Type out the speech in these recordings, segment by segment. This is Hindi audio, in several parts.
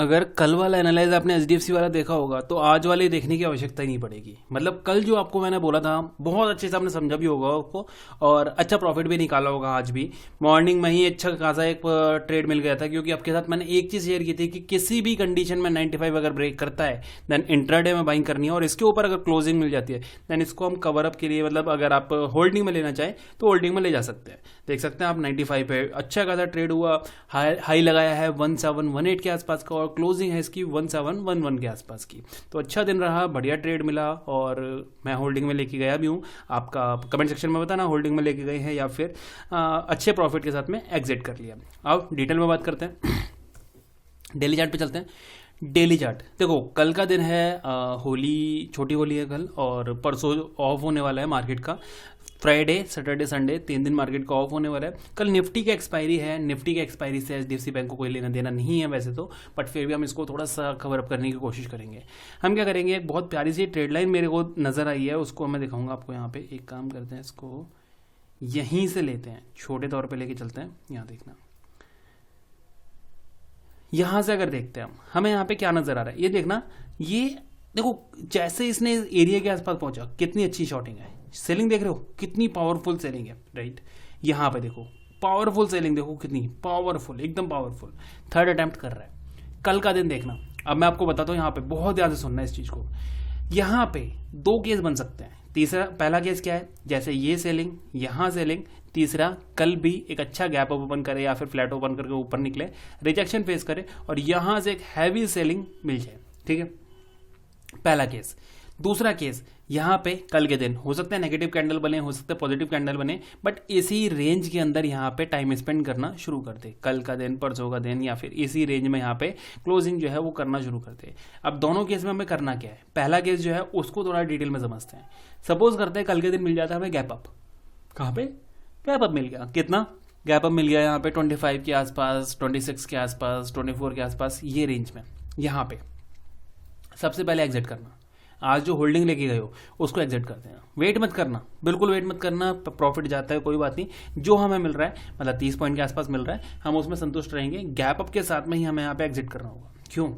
अगर कल वाला एनालाइज आपने एचडीएफसी वाला देखा होगा तो आज वाले देखने की आवश्यकता ही नहीं पड़ेगी। मतलब कल जो आपको मैंने बोला था बहुत अच्छे से आपने समझा भी होगा आपको और अच्छा प्रॉफिट भी निकाला होगा। आज भी मॉर्निंग में ही अच्छा खासा एक ट्रेड मिल गया था, क्योंकि आपके साथ मैंने एक चीज शेयर की थी कि किसी भी कंडीशन में 95 अगर ब्रेक करता है देन इंट्राडे में बाइंग करनी है, और इसके ऊपर अगर क्लोजिंग मिल जाती है देन इसको हम कवर अप के लिए, मतलब अगर आप होल्डिंग में लेना चाहें तो होल्डिंग में ले जा सकते हैं। देख सकते हैं आप 95 पे अच्छा खासा ट्रेड हुआ, हाई लगाया है 1718 के आसपास का और क्लोजिंग है इसकी 1711 के आसपास की। तो अच्छा दिन रहा, बढ़िया ट्रेड मिला और मैं होल्डिंग में लेके गया भी हूँ। आपका कमेंट सेक्शन में बताना होल्डिंग में लेके गए हैं या फिर अच्छे प्रॉफिट के साथ में एग्जिट कर लिया। अब डिटेल में बात करते हैं, डेली चार्ट पे चलते हैं। डेली चार्ट देखो, कल का दिन है होली, छोटी होली है कल, और परसों ऑफ होने वाला है मार्केट का। फ्राइडे सैटरडे संडे 3 दिन मार्केट का ऑफ होने वाला है। कल निफ्टी की एक्सपायरी है, निफ्टी की एक्सपायरी से एचडीएफसी बैंक को कोई लेना देना नहीं है वैसे तो, बट फिर भी हम इसको थोड़ा सा कवर अप करने की कोशिश करेंगे। हम क्या करेंगे, एक बहुत प्यारी सी ट्रेड लाइन मेरे को नजर आई है, उसको मैं दिखाऊंगा आपको। यहाँ पे एक काम करते हैं, इसको यहीं से लेते हैं, छोटे तौर पर लेके चलते हैं। यहाँ देखना, यहां से अगर देखते हैं हमें यहाँ पे क्या नजर आ रहा है, ये देखना, ये देखो जैसे इसने एरिया के आसपास पहुंचा कितनी अच्छी शॉटिंग है। सेलिंग देख रहे हो कितनी पावरफुल सेलिंग है, राइट। यहाँ पे देखो पावरफुल सेलिंग, देखो कितनी पावरफुल, एकदम पावरफुल। थर्ड अटेम्प्ट कर रहा है। कल का दिन देखना, अब मैं आपको बताता हूँ, यहाँ पे बहुत ध्यान से सुनना है इस चीज को। यहाँ पे 2 केस बन सकते हैं। तीसरा, पहला केस क्या है, जैसे ये सेलिंग, यहाँ सेलिंग। तीसरा, कल भी एक अच्छा गैप ओपन करे या फिर फ्लैट ओपन करके ऊपर निकले, रिजेक्शन फेस करे और यहां से एक हैवी सेलिंग मिल जाए, ठीक है, पहला केस। दूसरा केस, यहां पे कल के दिन हो सकता है नेगेटिव कैंडल बने, हो सकता है पॉजिटिव कैंडल बने, बट इसी रेंज के अंदर यहां पे टाइम स्पेंड करना शुरू कर दे, कल का दिन, परसों का दिन, या फिर इसी रेंज में यहां पे क्लोजिंग जो है वो करना शुरू कर दे। अब दोनों केस में हमें करना क्या है, पहला केस जो है उसको थोड़ा डिटेल में समझते हैं। सपोज करते हैं कल के दिन मिल जाता है हमें गैप अप, कहां पे गैप अप मिल गया, कितना गैप अप मिल गया यहाँ पे 25 के आसपास, 26 के आसपास, 24 के आसपास, ये रेंज में। यहाँ पे सबसे पहले एग्जिट करना, आज जो होल्डिंग लेके गए हो उसको एग्जिट कर देना। वेट मत करना, बिल्कुल वेट मत करना, प्रॉफिट जाता है कोई बात नहीं, जो हमें मिल रहा है मतलब 30 पॉइंट के आसपास मिल रहा है हम उसमें संतुष्ट रहेंगे। गैप अप के साथ में ही हमें यहाँ पे एग्जिट करना होगा। क्यों,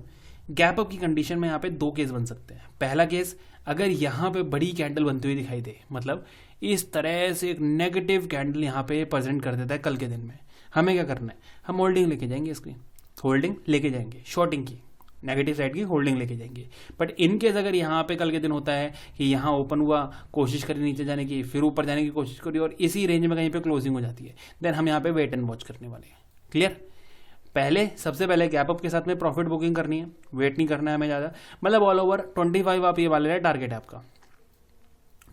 गैप अप की कंडीशन में यहाँ पे 2 केस बन सकते हैं। पहला केस, अगर यहाँ पे बड़ी कैंडल बनती हुई दिखाई दे, मतलब इस तरह से एक नेगेटिव कैंडल यहाँ पे प्रेजेंट कर देता है कल के दिन में, हमें क्या करना है, हम होल्डिंग लेके जाएंगे, इसकी होल्डिंग लेके जाएंगे, शॉर्टिंग की नेगेटिव साइड की होल्डिंग लेके जाएंगे। बट इन केस अगर यहाँ पे कल के दिन होता है कि यहाँ ओपन हुआ, कोशिश करी नीचे जाने की, फिर ऊपर जाने की कोशिश करी और इसी रेंज में कहीं पे क्लोजिंग हो जाती है, देन हम यहाँ पे वेट एंड वॉच करने वाले हैं। क्लियर, पहले सबसे पहले गैप अप के साथ में प्रॉफिट बुकिंग करनी है, वेट नहीं करना है हमें ज्यादा, मतलब ऑल ओवर 25 आप ये वाले रहे टारगेट है आपका,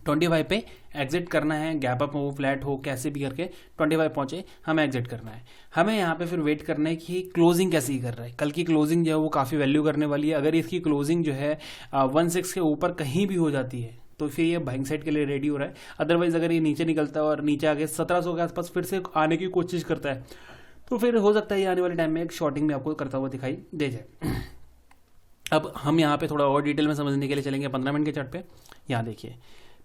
25 पे एग्जिट करना है। गैप अप हो, फ्लैट हो, कैसे भी करके 25 पहुंचे हमें एग्जिट करना है। हमें यहाँ पे फिर वेट करना है कि क्लोजिंग कैसी कर रहा है। कल की क्लोजिंग जो है वो काफी वैल्यू करने वाली है। अगर इसकी क्लोजिंग जो है 16 के ऊपर कहीं भी हो जाती है तो फिर ये बाइंग साइड के लिए रेडी हो रहा है। अदरवाइज अगर ये नीचे निकलता है और नीचे आके 1700 के आसपास फिर से आने की कोशिश करता है तो फिर हो सकता है ये आने वाले टाइम में एक शॉर्टिंग में आपको करता हुआ दिखाई दे जाए। अब हम यहाँ पे थोड़ा और डिटेल में समझने के लिए चलेंगे 15 मिनट के चार्ट पे। यहाँ देखिए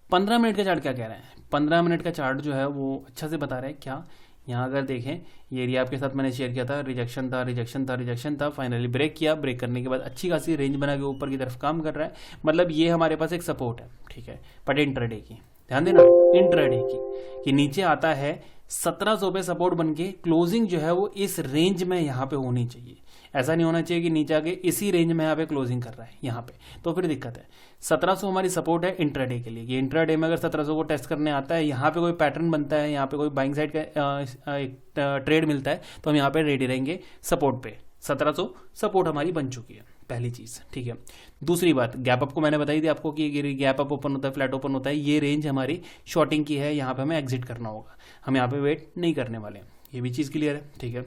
15 मिनट का चार्ट क्या कह रहा है, 15 मिनट का चार्ट जो है वो अच्छा से बता रहा है क्या। यहाँ अगर देखें, ये एरिया आपके साथ मैंने शेयर किया था, रिजेक्शन था, रिजेक्शन था, रिजेक्शन था, फाइनली ब्रेक किया, ब्रेक करने के बाद अच्छी खासी रेंज बना के ऊपर की तरफ काम कर रहा है, मतलब ये हमारे पास एक सपोर्ट है, ठीक है। बट इंट्राडे की ध्यान देना, इंट्राडे की कि नीचे आता है 1700 पे सपोर्ट बन के क्लोजिंग जो है वो इस रेंज में यहाँ पे होनी चाहिए। ऐसा नहीं होना चाहिए कि नीचे आके इसी रेंज में यहाँ पे क्लोजिंग कर रहा है यहाँ पे, तो फिर दिक्कत है। 1700 हमारी सपोर्ट है इंट्राडे के लिए, कि इंट्राडे में अगर 1700 को टेस्ट करने आता है, यहाँ पे कोई पैटर्न बनता है, यहाँ पे कोई बाइंग साइड का एक ट्रेड मिलता है तो हम यहाँ पे रेडी रहेंगे सपोर्ट पे। 1700 सपोर्ट हमारी बन चुकी है, पहली चीज, ठीक है। दूसरी बात, गैप अप को मैंने बताई थी आपको कि गैप अप ओपन होता है, फ्लैट ओपन होता है, ये रेंज हमारी शॉर्टिंग की है, यहाँ पे हमें एग्जिट करना होगा, हम यहाँ पे वेट नहीं करने वाले, ये भी चीज क्लियर है, ठीक है।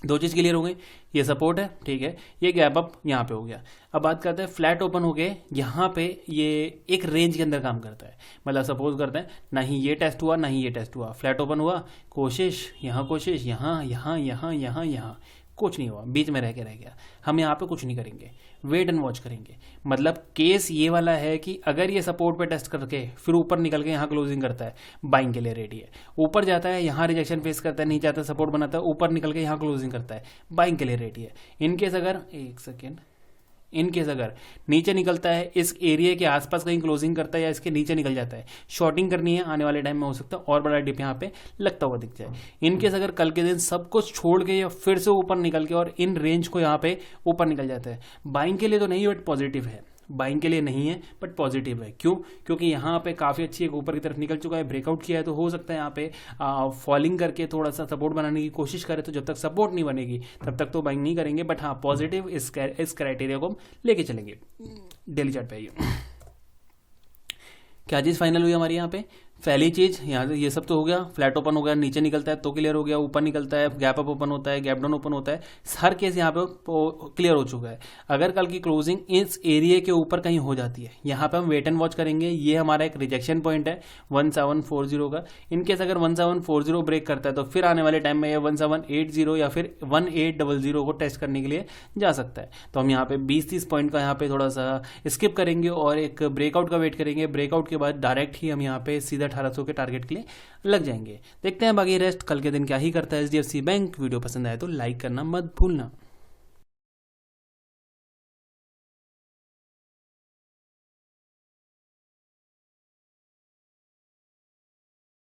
2 चीज क्लियर हो गई, ये सपोर्ट है, ठीक है, ये गैप अप यहाँ पे हो गया। अब बात करते हैं फ्लैट ओपन हो गए, यहाँ पे ये एक रेंज के अंदर काम करता है, मतलब सपोज करते हैं ना ही ये टेस्ट हुआ ना ही ये टेस्ट हुआ, फ्लैट ओपन हुआ, कोशिश यहाँ, कोशिश यहाँ, यहाँ, यहाँ, यहाँ, यहाँ, कुछ नहीं हुआ, बीच में रह गया। हम यहाँ पे कुछ नहीं करेंगे, वेट एंड वॉच करेंगे। मतलब केस ये वाला है कि अगर ये सपोर्ट पे टेस्ट करके फिर ऊपर निकल के यहाँ क्लोजिंग करता है, बाइंग के लिए रेडी है। ऊपर जाता है, यहाँ रिजेक्शन फेस करता है, नीचे आता है, सपोर्ट बनाता है, ऊपर निकल के यहाँ क्लोजिंग करता है, बाइंग के लिए रेडी है। इनकेस अगर एक सेकेंड, इनकेस अगर नीचे निकलता है, इस एरिया के आसपास कहीं क्लोजिंग करता है या इसके नीचे निकल जाता है, शॉर्टिंग करनी है, आने वाले टाइम में हो सकता है और बड़ा डिप यहाँ पे लगता हुआ दिख जाए। इनकेस अगर कल के दिन सब कुछ छोड़ के या फिर से ऊपर निकल के और इन रेंज को यहाँ पे ऊपर निकल जाता है, बाइंग के लिए तो नहीं बट पॉजिटिव है, बाइंग के लिए नहीं है बट पॉजिटिव है। क्यों? क्योंकि यहाँ पे काफ़ी अच्छी एक ऊपर की तरफ निकल चुका है, ब्रेकआउट किया है, तो हो सकता है यहाँ पे फॉलिंग करके थोड़ा सा सपोर्ट बनाने की कोशिश करे। तो जब तक सपोर्ट नहीं बनेगी तब तक तो बाइंग नहीं करेंगे, बट हाँ पॉजिटिव इस क्राइटेरिया को हम लेके चलेंगे। डेली चार्ट पे आइए, क्या चीज़ फाइनल हुई हमारी यहाँ पे? पहली चीज़ यहाँ से ये सब तो हो गया, फ्लैट ओपन हो गया, नीचे निकलता है तो क्लियर हो गया, ऊपर निकलता है, गैप अप ओपन होता है, गैप डाउन ओपन होता है, हर केस यहाँ पे क्लियर हो चुका है। अगर कल की क्लोजिंग इस एरिया के ऊपर कहीं हो जाती है, यहाँ पे हम वेट एंड वॉच करेंगे। ये हमारा एक रिजेक्शन पॉइंट है 1740 का। इनकेस अगर 1740 ब्रेक करता है तो फिर आने वाले टाइम में ये 1780 या फिर 1800 को टेस्ट करने के लिए जा सकता है। तो हम यहाँ पे 20-30 पॉइंट का यहाँ पे थोड़ा सा स्किप करेंगे और एक ब्रेकआउट का वेट करेंगे। ब्रेकआउट के बाद डायरेक्ट ही हम यहाँ पे सीधा 1800 के टारगेट के लिए लग जाएंगे। देखते हैं बाकी रेस्ट कल के दिन क्या ही करता है एचडीएफसी बैंक। वीडियो पसंद आए तो लाइक करना मत भूलना।